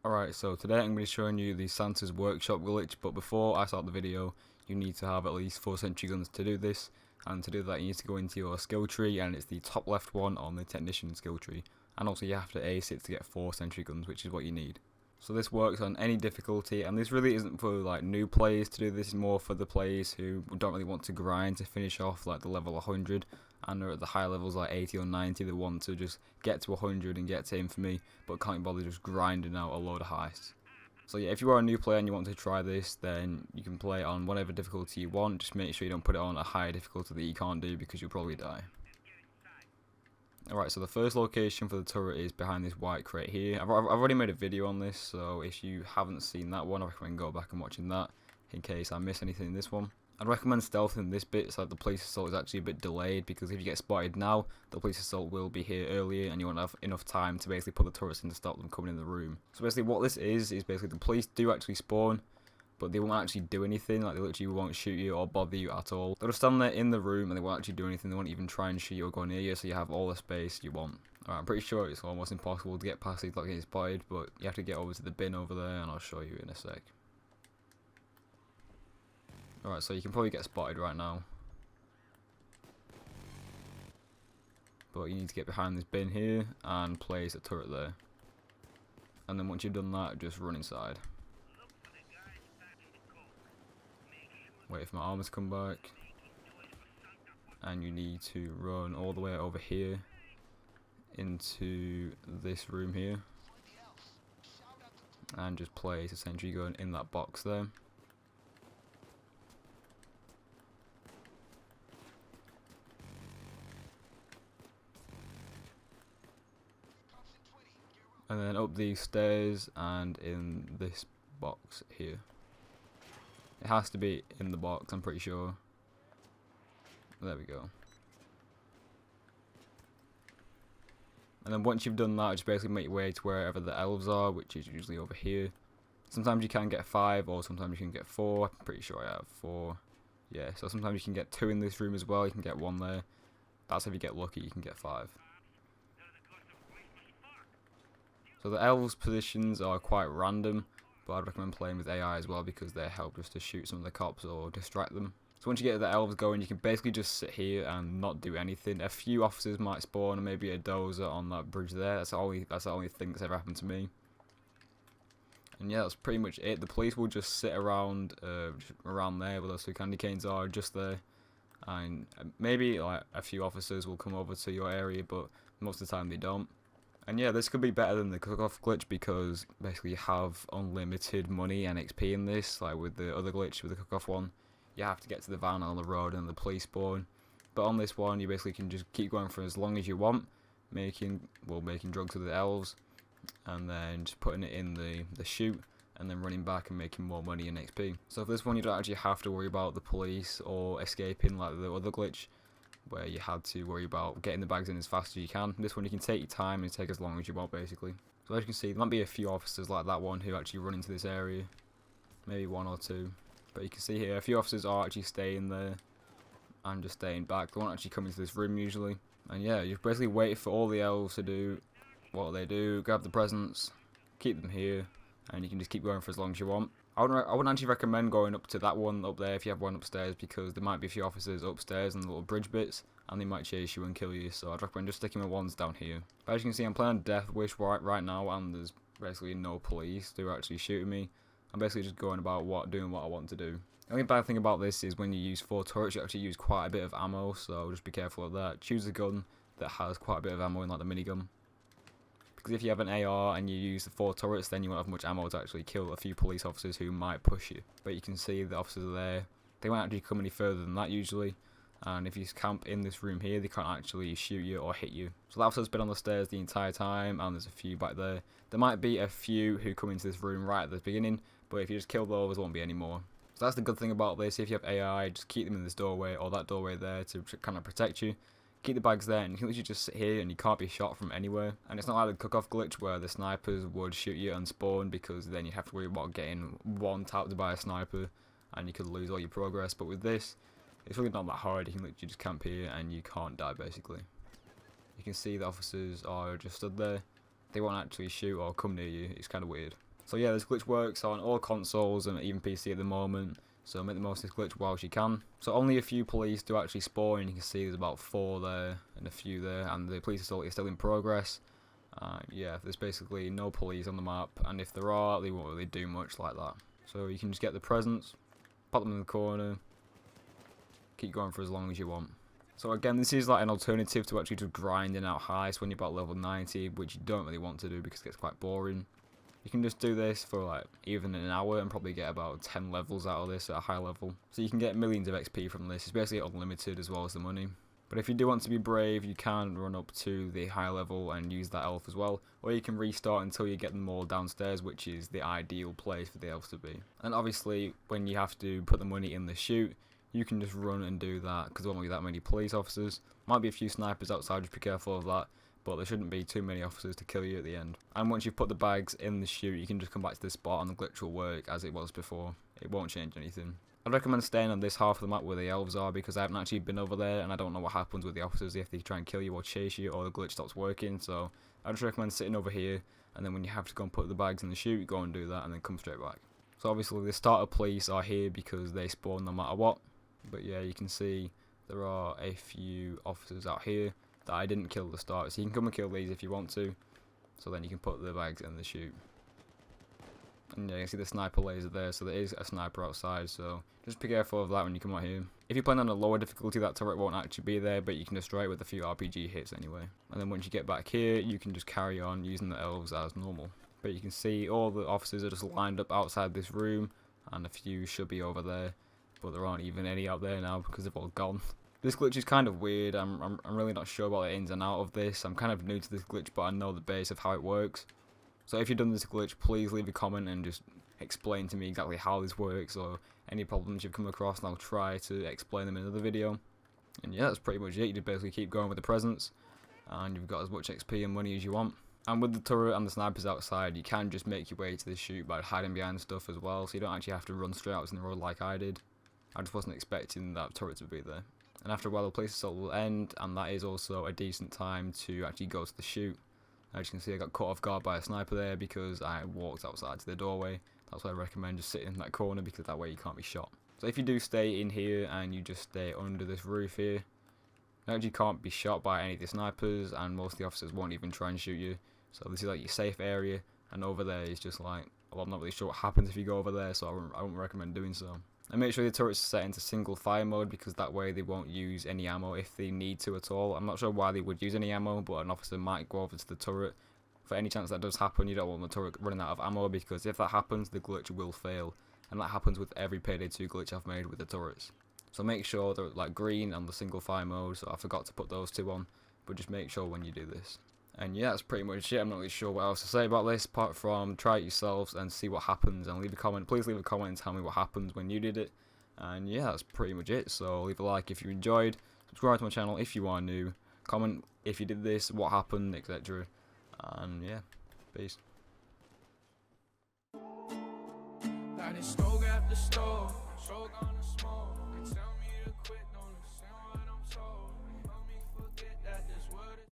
Alright, so today I'm going to be showing you the Santa's Workshop glitch, but before I start the video, you need to have at least 4 sentry guns to do this, and to do that you need to go into your skill tree, and it's the top left one on the Technician skill tree, and also you have to ace it to get 4 sentry guns, which is what you need. So this works on any difficulty, and this really isn't for like new players to do this, it's more for the players who don't really want to grind to finish off like the level 100, and are at the high levels like 80 or 90, they want to just get to 100 and get to infamy, but can't bother just grinding out a load of heists. So yeah, if you are a new player and you want to try this, then you can play on whatever difficulty you want, just make sure you don't put it on a higher difficulty that you can't do because you'll probably die. Alright, so the first location for the turret is behind this white crate here. I've already made a video on this, so if you haven't seen that one, I recommend go back and watching that in case I miss anything in this one. I'd recommend stealthing this bit so that the police assault is actually a bit delayed, because if you get spotted now, the police assault will be here earlier and you won't have enough time to basically put the turrets in to stop them coming in the room. So basically what this is basically the police do actually spawn, but they won't actually do anything, like they literally won't shoot you or bother you at all. They'll just stand there in the room and they won't actually do anything, they won't even try and shoot you or go near you, so you have all the space you want. Alright, I'm pretty sure it's almost impossible to get past these without getting spotted, but you have to get over to the bin over there and I'll show you in a sec. Alright, so you can probably get spotted right now, but you need to get behind this bin here and place a turret there. And then once you've done that, just run inside. Wait for my armor to come back, and you need to run all the way over here into this room here and just place a sentry gun in that box there. And then up these stairs and in this box here. It has to be in the box, I'm pretty sure. There we go. And then once you've done that, just basically make your way to wherever the elves are, which is usually over here. Sometimes you can get 5, or sometimes you can get 4. I'm pretty sure I have 4. Yeah, so sometimes you can get 2 in this room as well, you can get 1 there. That's if you get lucky, you can get 5. So the elves' positions are quite random, but I'd recommend playing with AI as well because they help just to shoot some of the cops or distract them. So once you get the elves going, you can basically just sit here and not do anything. A few officers might spawn and maybe a dozer on that bridge there. That's the only thing that's ever happened to me. And yeah, that's pretty much it. The police will just sit around around there where those 2 candy canes are, just there. And maybe like a few officers will come over to your area, but most of the time they don't. And yeah, this could be better than the cook-off glitch because basically you have unlimited money and XP in this, like with the other glitch, with the cook-off one. You have to get to the van on the road and the police spawn. But on this one, you basically can just keep going for as long as you want, making drugs with the elves, and then just putting it in the chute, and then running back and making more money and XP. So for this one, you don't actually have to worry about the police or escaping like the other glitch, where you had to worry about getting the bags in as fast as you can. This one you can take your time and take as long as you want basically. So as you can see, there might be a few officers like that one who actually run into this area. Maybe 1 or 2. But you can see here, a few officers are actually staying there and just staying back. They won't actually come into this room usually. And yeah, you basically wait for all the elves to do what they do, grab the presents, keep them here, and you can just keep going for as long as you want. I wouldn't actually recommend going up to that one up there if you have one upstairs, because there might be a few officers upstairs and the little bridge bits, and they might chase you and kill you, so I'd recommend just sticking with ones down here. But as you can see, I'm playing Death Wish right now, and there's basically no police who are actually shooting me. I'm basically just going about doing what I want to do. The only bad thing about this is when you use 4 turrets, you actually use quite a bit of ammo, so just be careful of that. Choose a gun that has quite a bit of ammo in, like the minigun. Because if you have an AR and you use the 4 turrets, then you won't have much ammo to actually kill a few police officers who might push you. But you can see the officers are there. They won't actually come any further than that usually. And if you camp in this room here, they can't actually shoot you or hit you. So the officer's been on the stairs the entire time, and there's a few back there. There might be a few who come into this room right at the beginning, but if you just kill those, there won't be any more. So that's the good thing about this. If you have AI, just keep them in this doorway or that doorway there to kind of protect you. Keep the bags there, and you can literally just sit here and you can't be shot from anywhere. And it's not like the cook-off glitch where the snipers would shoot you and spawn, because then you have to worry about getting one tapped by a sniper and you could lose all your progress. But with this, it's really not that hard. You can literally just camp here and you can't die basically. You can see the officers are just stood there. They won't actually shoot or come near you. It's kind of weird. So yeah, this glitch works on all consoles and even PC at the moment, so make the most of this glitch whilst you can. So only a few police do actually spawn, and you can see there's about 4 there and a few there, and the police assault is still in progress. Yeah, there's basically no police on the map, and if there are, they won't really do much like that. So you can just get the presents, pop them in the corner, keep going for as long as you want. So again, this is like an alternative to actually just grinding out Heist when you're about level 90, which you don't really want to do because it gets quite boring. You can just do this for like even an hour and probably get about 10 levels out of this at a high level. So you can get millions of XP from this. It's basically unlimited as well as the money. But if you do want to be brave, you can run up to the high level and use that elf as well. Or you can restart until you get them all downstairs, which is the ideal place for the elves to be. And obviously, when you have to put the money in the chute, you can just run and do that because there won't be that many police officers. Might be a few snipers outside, just be careful of that. But there shouldn't be too many officers to kill you at the end. And once you've put the bags in the chute, you can just come back to this spot and the glitch will work as it was before. It won't change anything. I'd recommend staying on this half of the map where the elves are because I haven't actually been over there and I don't know what happens with the officers if they try and kill you or chase you or the glitch stops working. So I just recommend sitting over here, and then when you have to go and put the bags in the chute, go and do that and then come straight back. So obviously the starter police are here because they spawn no matter what. But yeah, you can see there are a few officers out here that I didn't kill at the start, so you can come and kill these if you want to. So then you can put the bags in the chute. And yeah, you can see the sniper laser there, so there is a sniper outside, so just be careful of that when you come out here. If you're playing on a lower difficulty, that turret won't actually be there, but you can destroy it with a few RPG hits anyway. And then once you get back here, you can just carry on using the elves as normal. But you can see all the officers are just lined up outside this room, and a few should be over there, but there aren't even any out there now because they've all gone. This glitch is kind of weird. I'm really not sure about the ins and out of this. I'm kind of new to this glitch, but I know the base of how it works. So if you've done this glitch, please leave a comment and just explain to me exactly how this works or any problems you've come across, and I'll try to explain them in another video. And yeah, that's pretty much it. You just basically keep going with the presents, and you've got as much XP and money as you want. And with the turret and the snipers outside, you can just make your way to the chute by hiding behind stuff as well, so you don't actually have to run straight out in the road like I did. I just wasn't expecting that turret to be there. And after a while, the police assault will end, and that is also a decent time to actually go to the chute. As you can see, I got caught off guard by a sniper there because I walked outside to the doorway. That's why I recommend just sitting in that corner, because that way you can't be shot. So if you do stay in here and you just stay under this roof here, you actually can't be shot by any of the snipers, and most of the officers won't even try and shoot you. So this is like your safe area, and over there is just like, well, I'm not really sure what happens if you go over there, so I wouldn't recommend doing so. And make sure the turret's set into single fire mode, because that way they won't use any ammo if they need to at all. I'm not sure why they would use any ammo, but an officer might go over to the turret. For any chance that does happen, you don't want the turret running out of ammo, because if that happens, the glitch will fail. And that happens with every Payday 2 glitch I've made with the turrets. So make sure they're like green and the single fire mode, so I forgot to put those two on, but just make sure when you do this. And yeah, that's pretty much it. I'm not really sure what else to say about this, apart from try it yourselves and see what happens, and leave a comment. Please leave a comment and tell me what happens when you did it. And yeah, that's pretty much it. So leave a like if you enjoyed, subscribe to my channel if you are new, comment if you did this, what happened, etc. And yeah, peace. Got it stove after stove, so gonna smoke. They tell me to quit.